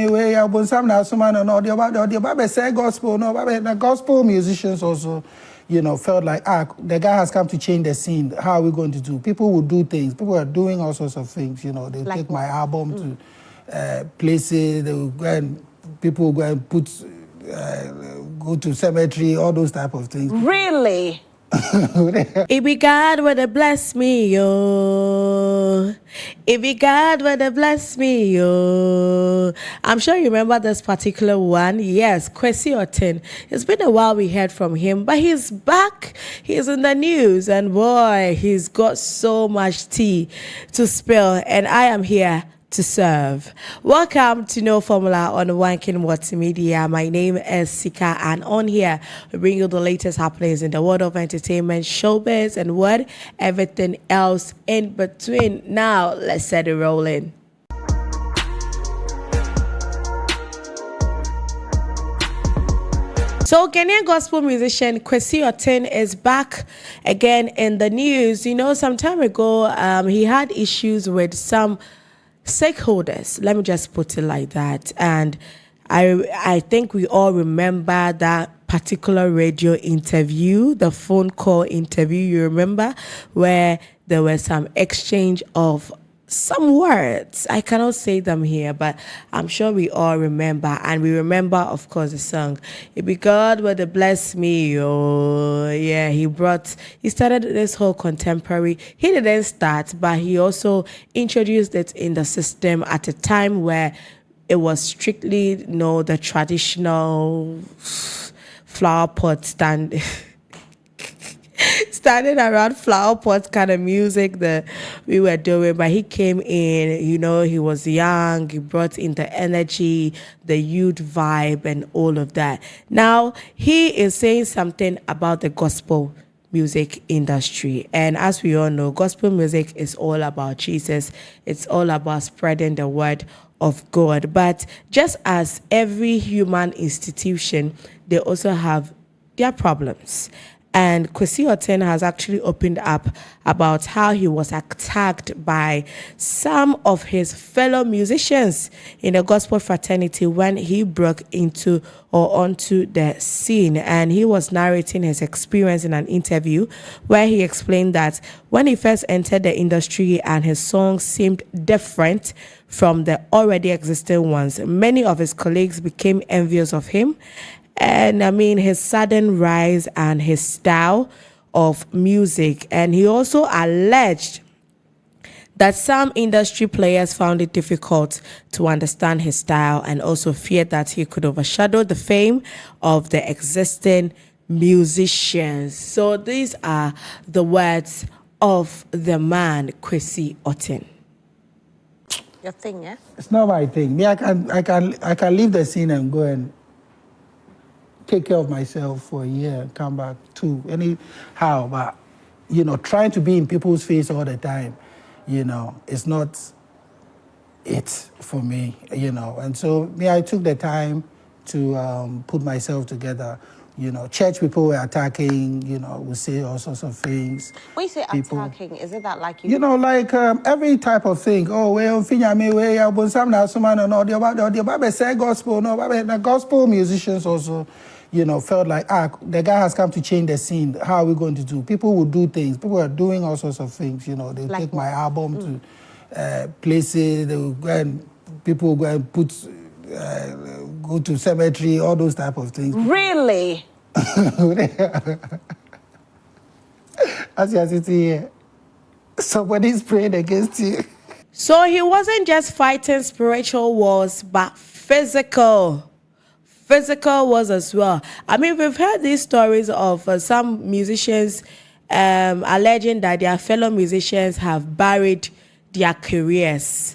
Anyway, I was some now some no the say gospel no the gospel musicians also felt like the guy has come to change the scene. How are we going to do? People will do things. People are doing all sorts of things. They like take what? My album to places. They will go and people will go and put go to cemetery. All those type of things. Really. It be God would have blessed me, yo. It be God would have blessed me, yo. I'm sure you remember this particular one. Yes, Cwesi Oteng. It's been a while we heard from him, but he's back. He's in the news, and boy, he's got so much tea to spill, and I am here to serve. Welcome to No Formula on Onekingmultimedia. My name is Sika, and on here we bring you the latest happenings in the world of entertainment, showbiz, and what everything else in between. Now let's set it rolling. So Ghanaian gospel musician Cwesi Oteng is back again in the news. Some time ago he had issues with some stakeholders, let me just put it like that, and I think we all remember that particular radio interview, the phone call interview, you remember, where there was some exchange of some words. I cannot say them here, but I'm sure we all remember, and we remember, of course, the song "It Be God Would Have Blessed Me." Oh yeah, he started this whole contemporary. He didn't start, but he also introduced it in the system at a time where it was strictly the traditional flower pot stand. Standing around flower pot kind of music that we were doing, but he came in, he was young, he brought in the energy, the youth vibe, and all of that. Now he is saying something about the gospel music industry, and as we all know, gospel music is all about Jesus. It's all about spreading the word of God. But just as every human institution, they also have their problems. And Cwesi Oteng has actually opened up about how he was attacked by some of his fellow musicians in the gospel fraternity when he broke into or onto the scene. And he was narrating his experience in an interview where he explained that when he first entered the industry and his songs seemed different from the already existing ones, many of his colleagues became envious of him. And his sudden rise and his style of music. And he also alleged that some industry players found it difficult to understand his style and also feared that he could overshadow the fame of the existing musicians. So these are the words of the man, Cwesi Oteng. Your thing, yeah? It's not my thing. Me, I can leave the scene and go and take care of myself for a year and come back too. Anyhow, but trying to be in people's face all the time, it's not it for me, And so I took the time to put myself together. Church people were attacking, would say all sorts of things. When you say attacking, is it that like you... like every type of thing. Oh, well, some now some no, the say gospel, no, the gospel musicians also, felt like the guy has come to change the scene. How are we going to do? People will do things. People are doing all sorts of things. They like take what? My album to places. They will go and people will go and put go to cemetery. All those type of things. Really. As you're sitting here, somebody's praying against you. So he wasn't just fighting spiritual wars, but physical wars as well. We've heard these stories of some musicians alleging that their fellow musicians have buried their careers.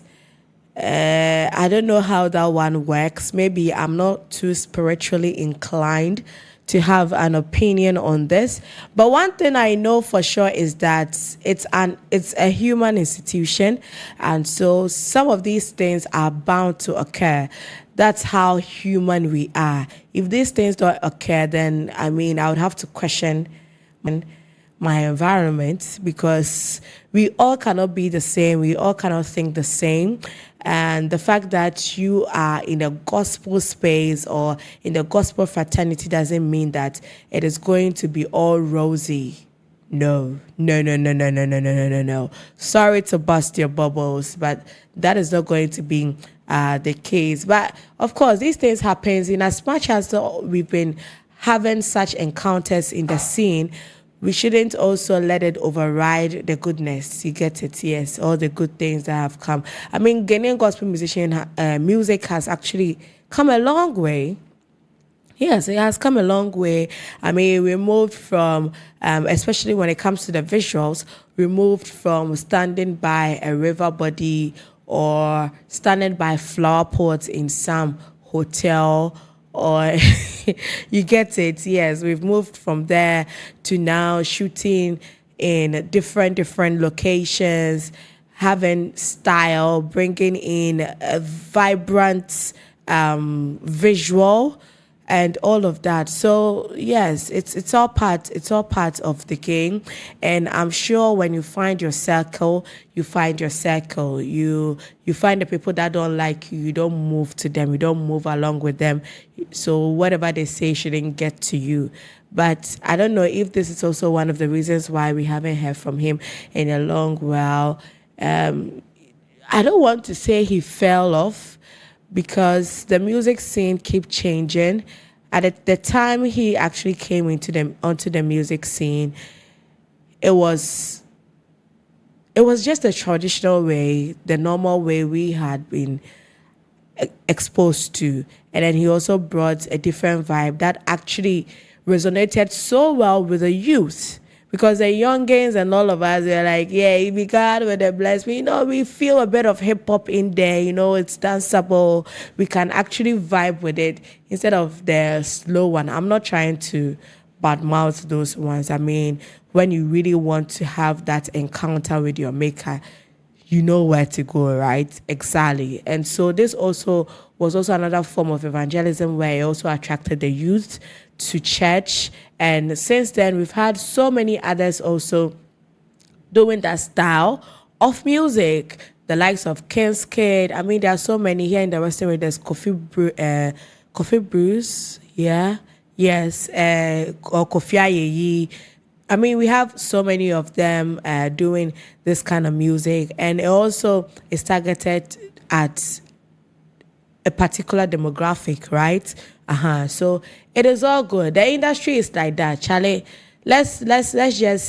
I don't know how that one works. Maybe I'm not too spiritually inclined to have an opinion on this. But one thing I know for sure is that it's a human institution, and so some of these things are bound to occur. That's how human we are. If these things don't occur, then I would have to question my environment, because we all cannot be the same. We all cannot think the same. And the fact that you are in a gospel space or in the gospel fraternity doesn't mean that it is going to be all rosy. No, no, no, no, no, no, no, no, no, no, no. Sorry to bust your bubbles, but that is not going to be the case. But of course, these things happen in as much as we've been having such encounters in the scene. We shouldn't also let it override the goodness. You get it? Yes, all the good things that have come. I mean, Ghanaian gospel music has actually come a long way. Yes, it has come a long way. I mean, we moved from, especially when it comes to the visuals, we moved from standing by a river body or standing by flower pots in some hotel, or you get it. Yes, we've moved from there to now shooting in different locations, having style, bringing in a vibrant visual and all of that. So yes, it's all part of the game. And I'm sure when you find your circle, you find you find the people that don't like you, you don't move to them, you don't move along with them, so whatever they say shouldn't get to you. But I don't know if this is also one of the reasons why we haven't heard from him in a long while. I don't want to say he fell off, because the music scene keep changing. At the time he actually came onto the music scene, it was just a traditional way, the normal way we had been exposed to. And then he also brought a different vibe that actually resonated so well with the youth. Because the youngins and all of us, they're like, yeah, if we God with the bless me, we feel a bit of hip hop in there, it's danceable. We can actually vibe with it instead of the slow one. I'm not trying to badmouth those ones. I mean, when you really want to have that encounter with your maker, you know where to go, right? Exactly. And so this was also another form of evangelism where it also attracted the youth to church. And since then, we've had so many others also doing that style of music, the likes of King's Kid. I mean, there are so many here in the Western world. There's Coffee Brews, yeah, yes, or Kofi Ayeyi. I mean, we have so many of them doing this kind of music, and it also is targeted at a particular demographic, right? So it is all good. The industry is like that, Charlie. Let's just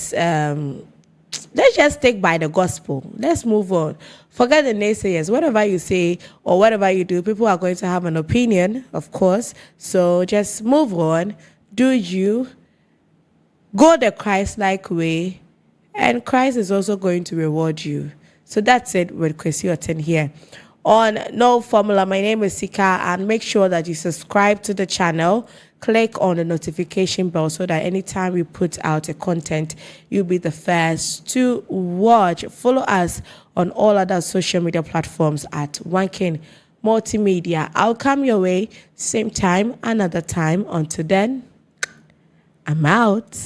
stick by the gospel. Let's move on. Forget the naysayers. Whatever you say or whatever you do, people are going to have an opinion, of course. So just move on. Do you go the Christ-like way, and Christ is also going to reward you. So that's it with Cwesi Oteng here on No Formula. My name is Sika, and make sure that you subscribe to the channel. Click on the notification bell so that anytime we put out a content, you'll be the first to watch. Follow us on all other social media platforms at Onekingmultimedia. I'll come your way, same time, another time. Until then, I'm out.